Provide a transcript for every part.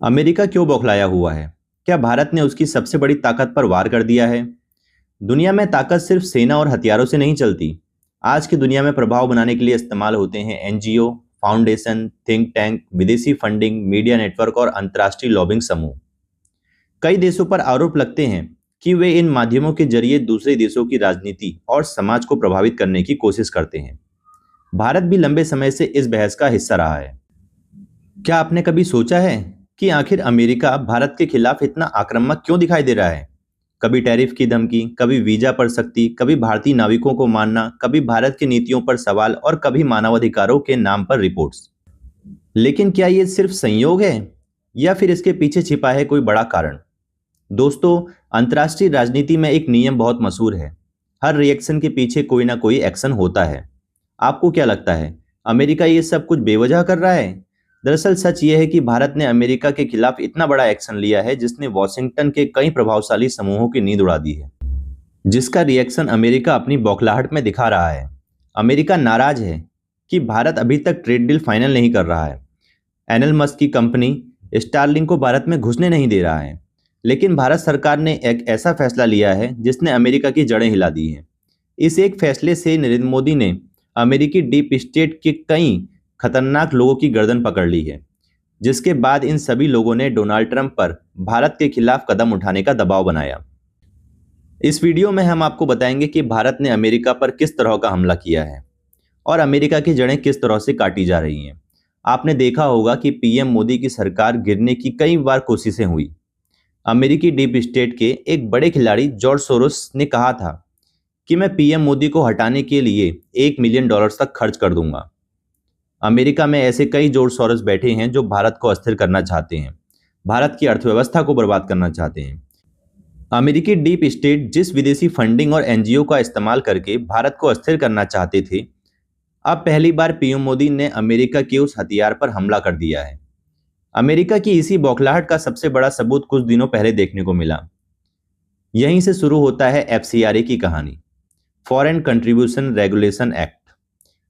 America क्यों बौखलाया हुआ है? क्या भारत ने उसकी सबसे बड़ी ताकत पर वार कर दिया है? दुनिया में ताकत सिर्फ सेना और हथियारों से नहीं चलती। आज की दुनिया में प्रभाव बनाने के लिए इस्तेमाल होते हैं एनजीओ, फाउंडेशन, थिंक टैंक, विदेशी फंडिंग, मीडिया नेटवर्क और अंतर्राष्ट्रीय लॉबिंग समूह। कई देशों पर आरोप लगते हैं कि वे इन माध्यमों के जरिए दूसरे देशों की राजनीति और समाज को प्रभावित करने की कोशिश करते हैं। भारत भी लंबे समय से इस बहस का हिस्सा रहा है। क्या आपने कभी सोचा है कि आखिर अमेरिका भारत के खिलाफ इतना आक्रामक क्यों दिखाई दे रहा है? कभी टैरिफ की धमकी, कभी वीजा पर सख्ती, कभी भारतीय नाविकों को मारना, कभी भारत की नीतियों पर सवाल और कभी मानवाधिकारों के नाम पर रिपोर्ट्स। लेकिन क्या ये सिर्फ संयोग है या फिर इसके पीछे छिपा है कोई बड़ा कारण? दोस्तों, अंतर्राष्ट्रीय राजनीति में एक नियम बहुत मशहूर है। हर रिएक्शन के पीछे कोई ना कोई एक्शन होता है। आपको क्या लगता है, अमेरिका ये सब कुछ बेवजह कर रहा है? दरअसल सच ये है कि भारत ने अमेरिका के खिलाफ इतना बड़ा एक्शन लिया है जिसने वॉशिंगटन के कई प्रभावशाली समूहों की नींद उड़ा दी है, जिसका रिएक्शन अमेरिका अपनी बौखलाहट में दिखा रहा है। अमेरिका नाराज है कि भारत अभी तक ट्रेड डील फाइनल नहीं कर रहा है। एनएल मस्क की कंपनी स्टारलिंक को भारत में घुसने नहीं दे रहा है। लेकिन भारत सरकार ने एक ऐसा फैसला लिया है जिसने अमेरिका की जड़ें हिला दी हैं। इस एक फैसले से नरेंद्र मोदी ने अमेरिकी डीप स्टेट के कई खतरनाक लोगों की गर्दन पकड़ ली है, जिसके बाद इन सभी लोगों ने डोनाल्ड ट्रंप पर भारत के खिलाफ कदम उठाने का दबाव बनाया। इस वीडियो में हम आपको बताएंगे कि भारत ने अमेरिका पर किस तरह का हमला किया है और अमेरिका की जड़ें किस तरह से काटी जा रही हैं। आपने देखा होगा कि पीएम मोदी की सरकार गिरने की कई बार कोशिशें हुई। अमेरिकी डीप स्टेट के एक बड़े खिलाड़ी जॉर्ज सोरोस ने कहा था कि मैं पीएम मोदी को हटाने के लिए $1 मिलियन तक खर्च कर दूंगा। अमेरिका में ऐसे कई जॉर्ज सोरोस बैठे हैं जो भारत को अस्थिर करना चाहते हैं, भारत की अर्थव्यवस्था को बर्बाद करना चाहते हैं। अमेरिकी डीप स्टेट जिस विदेशी फंडिंग और एनजीओ का इस्तेमाल करके भारत को अस्थिर करना चाहते थे, अब पहली बार पीएम मोदी ने अमेरिका के उस हथियार पर हमला कर दिया है। अमेरिका की इसी बौखलाहट का सबसे बड़ा सबूत कुछ दिनों पहले देखने को मिला। यहीं से शुरू होता है एफसीआरए की कहानी, फॉरेन कंट्रीब्यूशन रेगुलेशन एक्ट,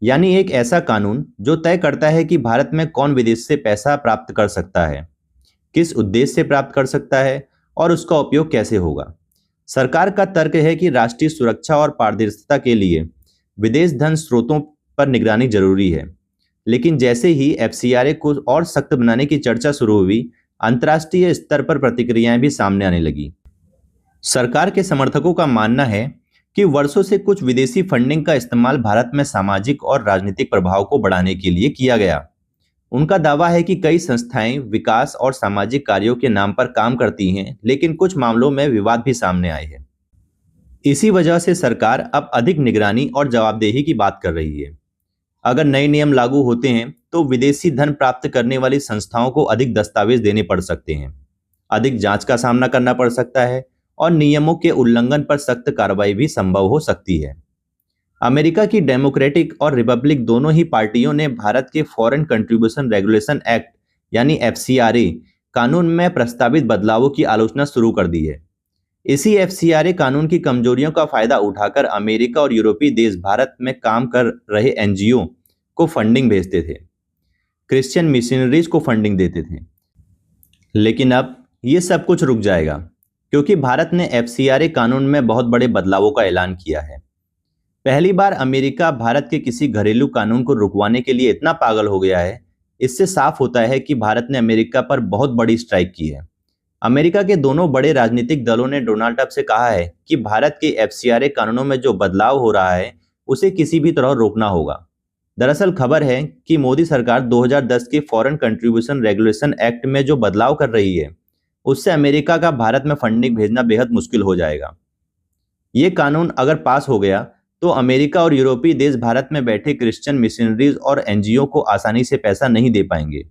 यानी एक ऐसा कानून जो तय करता है कि भारत में कौन विदेश से पैसा प्राप्त कर सकता है, किस उद्देश्य से प्राप्त कर सकता है और उसका उपयोग कैसे होगा। सरकार का तर्क है कि राष्ट्रीय सुरक्षा और पारदर्शिता के लिए विदेश धन स्रोतों पर निगरानी जरूरी है। लेकिन जैसे ही एफसीआरए को और सख्त बनाने की चर्चा शुरू हुई, अंतर्राष्ट्रीय स्तर पर प्रतिक्रियाएं भी सामने आने लगी। सरकार के समर्थकों का मानना है कि वर्षों से कुछ विदेशी फंडिंग का इस्तेमाल भारत में सामाजिक और राजनीतिक प्रभाव को बढ़ाने के लिए किया गया। उनका दावा है कि कई संस्थाएं विकास और सामाजिक कार्यों के नाम पर काम करती हैं, लेकिन कुछ मामलों में विवाद भी सामने आए हैं। इसी वजह से सरकार अब अधिक निगरानी और जवाबदेही की बात कर रही है। अगर नए नियम लागू होते हैं तो विदेशी धन प्राप्त करने वाली संस्थाओं को अधिक दस्तावेज देने पड़ सकते हैं, अधिक जांच का सामना करना पड़ सकता है और नियमों के उल्लंघन पर सख्त कार्रवाई भी संभव हो सकती है। अमेरिका की डेमोक्रेटिक और रिपब्लिक दोनों ही पार्टियों ने भारत के फॉरेन कंट्रीब्यूशन रेगुलेशन एक्ट यानी एफसीआरए कानून में प्रस्तावित बदलावों की आलोचना शुरू कर दी है। इसी एफसीआरए कानून की कमजोरियों का फायदा उठाकर अमेरिका और यूरोपीय देश भारत में काम कर रहे एनजीओ को फंडिंग भेजते थे, क्रिश्चियन मिशनरीज को फंडिंग देते थे। लेकिन अब ये सब कुछ रुक जाएगा, क्योंकि भारत ने एफसीआरए कानून में बहुत बड़े बदलावों का ऐलान किया है। पहली बार अमेरिका भारत के किसी घरेलू कानून को रुकवाने के लिए इतना पागल हो गया है। इससे साफ होता है कि भारत ने अमेरिका पर बहुत बड़ी स्ट्राइक की है। अमेरिका के दोनों बड़े राजनीतिक दलों ने डोनाल्ड ट्रंप से कहा है कि भारत के एफसीआरए कानूनों में जो बदलाव हो रहा है उसे किसी भी तरह रोकना होगा। दरअसल खबर है कि मोदी सरकार 2010 के फॉरेन कंट्रीब्यूशन रेगुलेशन एक्ट में जो बदलाव कर रही है, उससे अमेरिका का भारत में फंडिंग भेजना बेहद मुश्किल हो जाएगा। ये कानून अगर पास हो गया तो अमेरिका और यूरोपीय देश भारत में बैठे क्रिश्चियन मिशनरीज और एनजीओ को आसानी से पैसा नहीं दे पाएंगे।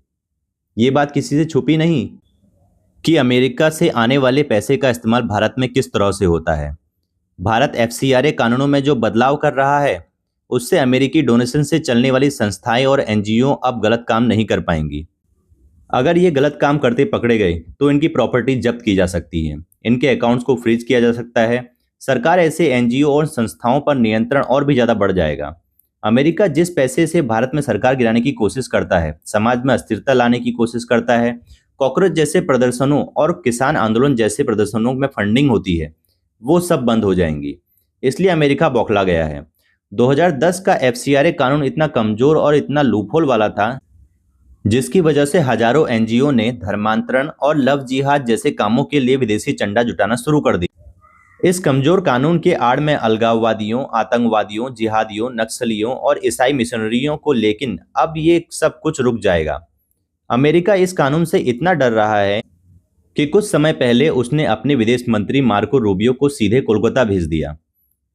ये बात किसी से छुपी नहीं कि अमेरिका से आने वाले पैसे का इस्तेमाल भारत में किस तरह से होता है। भारत एफसीआरए कानूनों में जो बदलाव कर रहा है उससे अमेरिकी डोनेशन से चलने वाली संस्थाएं और एनजीओ अब गलत काम नहीं कर पाएंगी। अगर ये गलत काम करते पकड़े गए तो इनकी प्रॉपर्टी जब्त की जा सकती है, इनके अकाउंट्स को फ्रीज किया जा सकता है। सरकार ऐसे एनजीओ और संस्थाओं पर नियंत्रण और भी ज्यादा बढ़ जाएगा। अमेरिका जिस पैसे से भारत में सरकार गिराने की कोशिश करता है, समाज में अस्थिरता लाने की कोशिश करता है, कॉकरोच जैसे प्रदर्शनों और किसान आंदोलन जैसे प्रदर्शनों में फंडिंग होती है, वो सब बंद हो जाएंगी। इसलिए अमेरिका बौखला गया है। 2010 का एफसीआरए कानून इतना कमजोर और इतना लूपहोल वाला था, जिसकी वजह से हजारों एनजीओ ने धर्मांतरण और लव जिहाद जैसे कामों के लिए विदेशी चंदा जुटाना शुरू कर दिया। इस कमजोर कानून के आड़ में अलगाववादियों, आतंकवादियों, जिहादियों, नक्सलियों और ईसाई मिशनरियों को, लेकिन अब ये सब कुछ रुक जाएगा। अमेरिका इस कानून से इतना डर रहा है कि कुछ समय पहले उसने अपने विदेश मंत्री मार्को रूबियो को सीधे कोलकाता भेज दिया,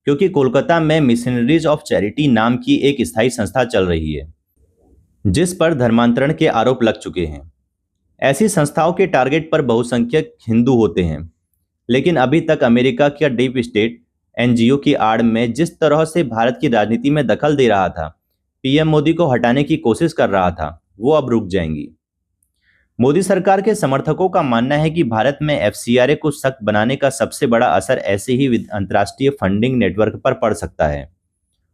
क्योंकि कोलकाता में मिशनरीज ऑफ चैरिटी नाम की एक स्थायी संस्था चल रही है, जिस पर धर्मांतरण के आरोप लग चुके हैं। ऐसी संस्थाओं के टारगेट पर बहुसंख्यक हिंदू होते हैं, लेकिन अभी तक अमेरिका का डीप स्टेट एनजीओ की आड़ में जिस तरह से भारत की राजनीति में दखल दे रहा था, पीएम मोदी को हटाने की कोशिश कर रहा था, वो अब रुक जाएंगी। मोदी सरकार के समर्थकों का मानना है कि भारत में एफसीआरए को सख्त बनाने का सबसे बड़ा असर ऐसे ही अंतर्राष्ट्रीय फंडिंग नेटवर्क पर पड़ सकता है,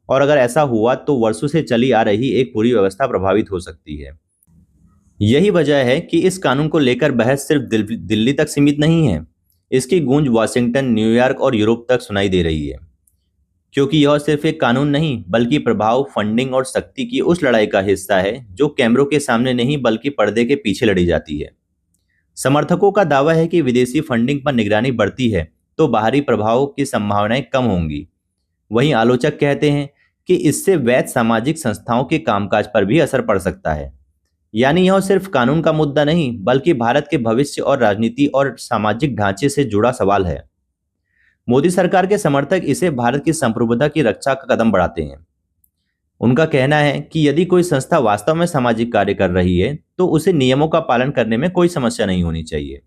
और अगर ऐसा हुआ तो वर्षों से चली आ रही एक पूरी व्यवस्था प्रभावित हो सकती है। यही वजह है कि इस कानून को लेकर बहस सिर्फ दिल्ली तक सीमित नहीं है। इसकी गूंज वाशिंगटन, न्यूयॉर्क और यूरोप तक सुनाई दे रही है, क्योंकि यह सिर्फ एक कानून नहीं बल्कि प्रभाव, फंडिंग और शक्ति की उस लड़ाई का हिस्सा है जो कैमरों के सामने नहीं बल्कि पर्दे के पीछे लड़ी जाती है। समर्थकों का दावा है कि विदेशी फंडिंग पर निगरानी बढ़ती है तो बाहरी प्रभावों की संभावनाएं कम होंगी। वहीं आलोचक कहते हैं कि इससे वैध सामाजिक संस्थाओं के कामकाज पर भी असर पड़ सकता है। यानी यह सिर्फ कानून का मुद्दा नहीं बल्कि भारत के भविष्य और राजनीति और सामाजिक ढांचे से जुड़ा सवाल है। मोदी सरकार के समर्थक इसे भारत की संप्रभुता की रक्षा का कदम बढ़ाते हैं। उनका कहना है कि यदि कोई संस्था वास्तव में सामाजिक कार्य कर रही है तो उसे नियमों का पालन करने में कोई समस्या नहीं होनी चाहिए,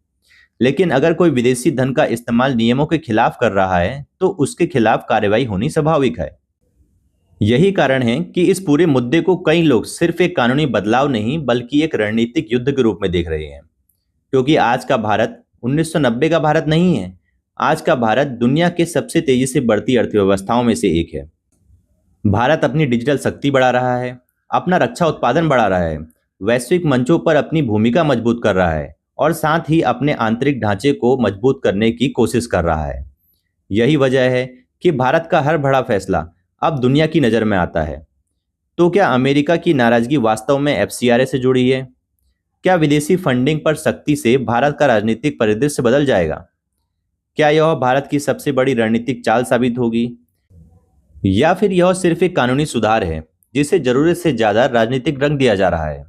लेकिन अगर कोई विदेशी धन का इस्तेमाल नियमों के खिलाफ कर रहा है तो उसके खिलाफ कार्रवाई होनी स्वाभाविक है। यही कारण है कि इस पूरे मुद्दे को कई लोग सिर्फ एक कानूनी बदलाव नहीं बल्कि एक रणनीतिक युद्ध के रूप में देख रहे हैं, क्योंकि आज का भारत 1990 का भारत नहीं है। आज का भारत दुनिया के सबसे तेजी से बढ़ती अर्थव्यवस्थाओं में से एक है। भारत अपनी डिजिटल शक्ति बढ़ा रहा है, अपना रक्षा उत्पादन बढ़ा रहा है, वैश्विक मंचों पर अपनी भूमिका मजबूत कर रहा है और साथ ही अपने आंतरिक ढांचे को मजबूत करने की कोशिश कर रहा है। यही वजह है कि भारत का हर बड़ा फैसला अब दुनिया की नज़र में आता है। तो क्या अमेरिका की नाराजगी वास्तव में एफसीआरए से जुड़ी है? क्या विदेशी फंडिंग पर सख्ती से भारत का राजनीतिक परिदृश्य बदल जाएगा? क्या यह भारत की सबसे बड़ी रणनीतिक चाल साबित होगी, या फिर यह सिर्फ एक कानूनी सुधार है जिसे जरूरत से ज्यादा राजनीतिक रंग दिया जा रहा है?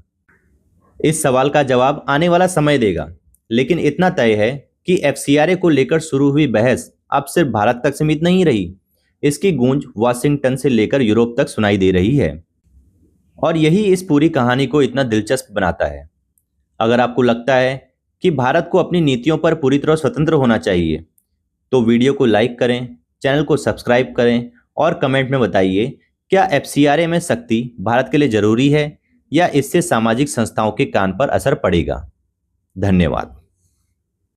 इस सवाल का जवाब आने वाला समय देगा, लेकिन इतना तय है कि एफसीआरए को लेकर शुरू हुई बहस अब सिर्फ भारत तक सीमित नहीं रही। इसकी गूंज वाशिंगटन से लेकर यूरोप तक सुनाई दे रही है, और यही इस पूरी कहानी को इतना दिलचस्प बनाता है। अगर आपको लगता है कि भारत को अपनी नीतियों पर पूरी तरह स्वतंत्र होना चाहिए तो वीडियो को लाइक करें, चैनल को सब्सक्राइब करें और कमेंट में बताइए, क्या एफसीआरए में सख्ती भारत के लिए जरूरी है या इससे सामाजिक संस्थाओं के कान पर असर पड़ेगा? धन्यवाद।